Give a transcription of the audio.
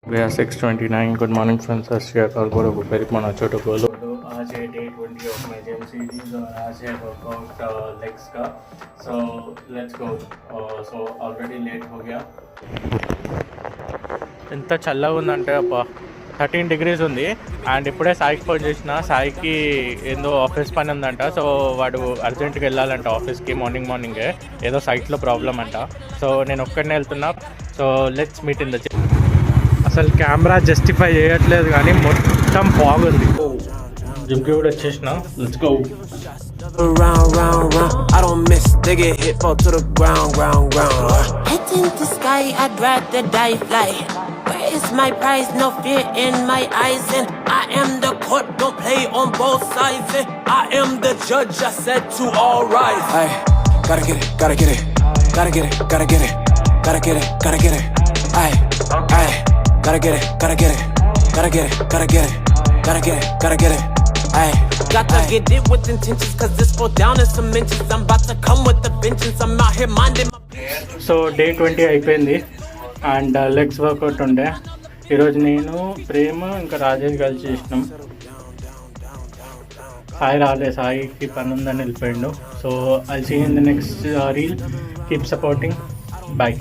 We are 6:29. Good morning, friends. और गोरो दोपहर मना छोटो बोलो तो आज है day 20 of my gym series और आज है वर्कआउट लेग्स का. So let's go. So already late हो गया. ఎంత చల్లగా ఉందంటే అబ్బా 13 degrees ఉంది. అండ్ ఇప్పుడే సాయికి ఫోన్ చేసిన. సాయికి ఏందో ఆఫీస్ పని ఉందంట. సో వాడు అర్జెంట్గా వెళ్ళాలంట ఆఫీస్కి మార్నింగే. ఏదో సైట్లో ప్రాబ్లం అంట. సో నేను ఒక్కడినే వెళ్తున్నా. So let's meet in the gym. అసలు కెమెరా జస్టిఫై చేయట్లేదు కానీ మొత్తం బాగుంది. జిమ్కి కూడా వచ్చేసిన. Let's go. Round, round, round. I don't miss. They get hit, fall to the ground. Head in the sky, I'd rather die fly. Where is my prize? No fear in my eyes, and I am the court. Don't play on both sides, and I am the judge. I said to all rise. Hey, gotta get it, gotta get it, gotta get it, gotta get it, gotta get it, gotta get it. Hey, hey, gotta get it, gotta get it, gotta get it, gotta get it, gotta get it, gotta get it. Ay, gotta get it with intentions, cause this fall down in some inches. I'm about to come with the vengeance. I'm out here minding my business. So day 20 అయిపోయింది and legs work out ఉండే. ఈరోజు నేను ప్రేమ ఇంకా రాజేష్ కలిసి చేసినాం. సాయి రాలే, సాయికి పని ఉందని వెళ్ళిపోయిండు. So I see in the next reel. Keep supporting. Bye.